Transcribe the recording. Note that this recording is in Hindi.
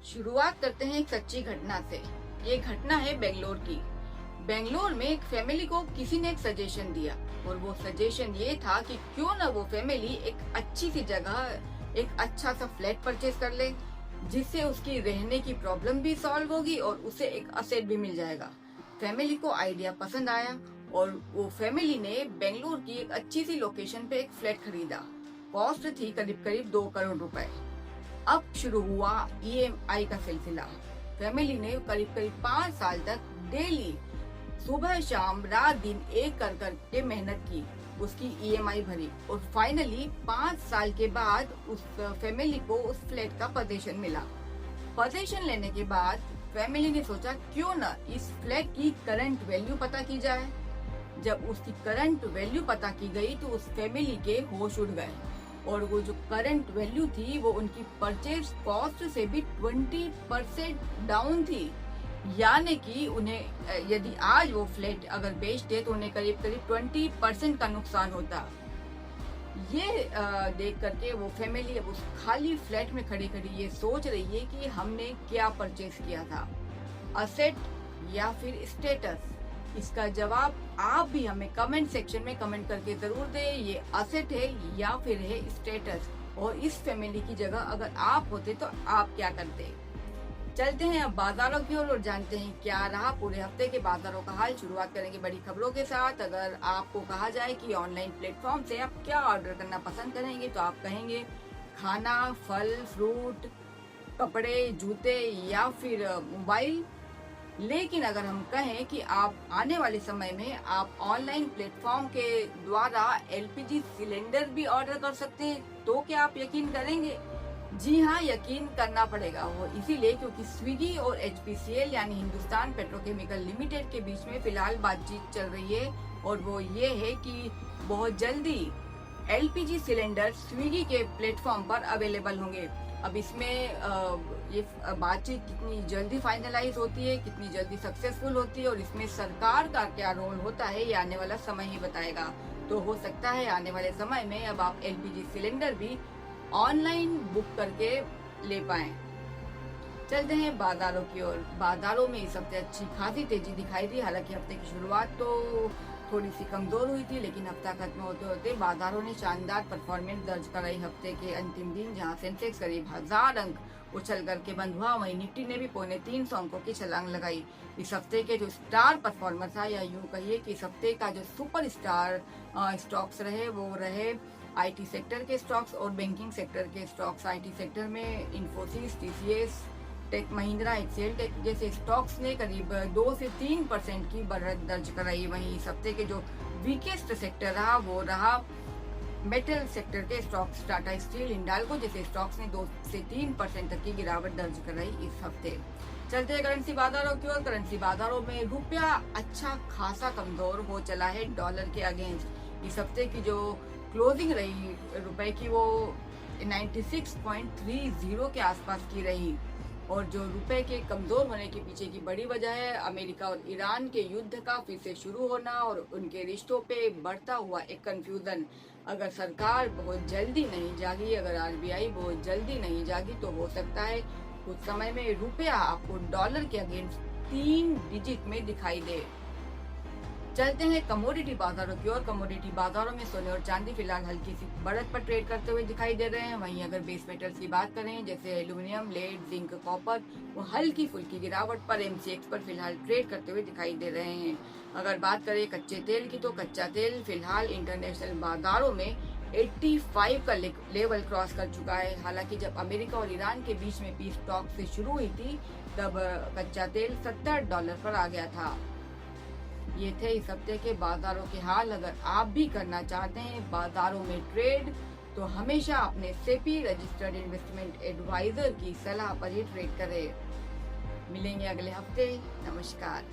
शुरुआत करते हैं एक सच्ची घटना से। ये घटना है बेंगलोर की। बेंगलोर में एक फैमिली को किसी ने एक सजेशन दिया और वो सजेशन ये था कि क्यों ना वो फैमिली एक अच्छी सी जगह एक अच्छा सा फ्लैट परचेज कर ले, जिससे उसकी रहने की प्रॉब्लम भी सॉल्व होगी और उसे एक असेट भी मिल जाएगा। फैमिली को आइडिया पसंद आया और वो फैमिली ने बेंगलोर की एक अच्छी सी लोकेशन पे एक फ्लैट खरीदा। कॉस्ट थी करीब करीब 2 करोड़ रुपए। अब शुरू हुआ ईएमआई का सिलसिला। फैमिली ने करीब करीब 5 साल तक डेली सुबह शाम रात दिन एक कर के मेहनत की, उसकी ईएमआई भरी और फाइनली 5 साल के बाद उस फैमिली को उस फ्लैट का पोजीशन मिला। पोजीशन लेने के बाद फैमिली ने सोचा क्यों ना इस फ्लैट की करंट वैल्यू पता की जाए। जब उसकी करंट वैल्यू पता की गई तो उस फैमिली के होश उड़ गए और वो जो करंट वैल्यू थी वो उनकी परचेज कॉस्ट से भी 20% डाउन थी। यानी कि उन्हें यदि आज वो फ्लैट अगर बेचते तो उन्हें करीब करीब 20% का नुकसान होता। ये देख करके वो फैमिली अब उस खाली फ्लैट में खड़ी खड़ी ये सोच रही है कि हमने क्या परचेज किया था, असेट या फिर स्टेटस। इसका जवाब आप भी हमें कमेंट सेक्शन में कमेंट करके जरूर दें। ये असेट है या फिर है स्टेटस, और इस फैमिली की जगह अगर आप होते तो आप क्या करते। चलते हैं अब बाजारों की ओर और जानते हैं क्या रहा पूरे हफ्ते के बाजारों का हाल। शुरुआत करेंगे बड़ी खबरों के साथ। अगर आपको कहा जाए कि ऑनलाइन प्लेटफॉर्म से आप क्या ऑर्डर करना पसंद करेंगे तो आप कहेंगे खाना, फल, फ्रूट, कपड़े, जूते या फिर मोबाइल। लेकिन अगर हम कहें कि आप आने वाले समय में आप ऑनलाइन प्लेटफॉर्म के द्वारा एलपीजी सिलेंडर भी ऑर्डर कर सकते हैं तो क्या आप यकीन करेंगे? जी हाँ, यकीन करना पड़ेगा। वो इसीलिए क्योंकि स्विगी और एचपीसीएल यानी हिंदुस्तान पेट्रोकेमिकल लिमिटेड के बीच में फिलहाल बातचीत चल रही है और वो ये है कि बहुत जल्दी एलपीजी सिलेंडर स्विगी के प्लेटफॉर्म पर अवेलेबल होंगे। अब इसमें ये बातचीत कितनी जल्दी फाइनलाइज होती है, कितनी जल्दी सक्सेसफुल होती है और इसमें सरकार का क्या रोल होता है ये आने वाला समय ही बताएगा। तो हो सकता है आने वाले समय में अब आप एलपीजी सिलेंडर भी ऑनलाइन बुक करके ले पाएं। चलते हैं बाजारों की ओर। बाजारों में इस हफ्ते अच्छी खासी तेजी दिखाई दी। हालांकि हफ्ते की शुरुआत तो थोड़ी सी कमजोर हुई थी, लेकिन हफ्ता खत्म होते होते बाजारों ने शानदार परफॉर्मेंस दर्ज कराई। हफ्ते के अंतिम दिन जहां सेंसेक्स करीब 1000 अंक उछल करके बंद हुआ, वहीं निफ्टी ने भी 350 अंकों की छलांग लगाई। इस हफ्ते के जो स्टार परफॉर्मर था, या यूं कहिए कि इस हफ्ते का जो सुपर स्टार स्टॉक्स रहे वो रहे आईटी सेक्टर के स्टॉक्स और बैंकिंग सेक्टर के स्टॉक्स। आईटी सेक्टर में इन्फोसिस, टीसीएस, टेक महिंद्रा, एचसीएल टेक जैसे स्टॉक्स ने करीब 2 से 3% की बढ़त दर्ज कराई। वहीं इस हफ्ते के जो वीकेस्ट सेक्टर रहा वो रहा मेटल सेक्टर के स्टॉक्स। टाटा स्टील, हिंडाल्को जैसे स्टॉक्स ने 2 से 3% तक की गिरावट दर्ज कराई इस हफ्ते। चलते हैं करेंसी बाजारों की ओर। करेंसी बाजारों में रुपया अच्छा खासा कमजोर हो चला है डॉलर के अगेंस्ट। इस हफ्ते की जो क्लोजिंग रही रुपए की वो 96.30 के आसपास की रही, और जो रुपए के कमजोर होने के पीछे की बड़ी वजह है अमेरिका और ईरान के युद्ध का फिर से शुरू होना और उनके रिश्तों पे बढ़ता हुआ एक कंफ्यूजन। अगर सरकार बहुत जल्दी नहीं जागी, अगर आरबीआई बहुत जल्दी नहीं जागी तो हो सकता है कुछ समय में रुपया आपको डॉलर के अगेंस्ट 3 डिजिट में दिखाई दे। चलते हैं कमोडिटी बाजारों की ओर। कमोडिटी बाजारों में सोने और चांदी फिलहाल हल्की सी बढ़त पर ट्रेड करते हुए दिखाई दे रहे हैं। वहीं अगर बेस मेटल्स की बात करें जैसे एल्यूमिनियम, लेड, जिंक, कॉपर, वो हल्की फुल्की गिरावट पर एमसीएक्स पर फिलहाल ट्रेड करते हुए दिखाई दे रहे हैं। अगर बात करें कच्चे तेल की तो कच्चा तेल फिलहाल इंटरनेशनल बाजारों में 85 का लेवल क्रॉस कर चुका है। हालांकि जब अमेरिका और ईरान के बीच में पीस टॉक से शुरू हुई थी तब कच्चा तेल $70 पर आ गया था। ये थे इस हफ्ते के बाजारों के हाल। अगर आप भी करना चाहते हैं बाजारों में ट्रेड तो हमेशा अपने सेबी रजिस्टर्ड इन्वेस्टमेंट एडवाइजर की सलाह पर ही ट्रेड करें। मिलेंगे अगले हफ्ते। नमस्कार।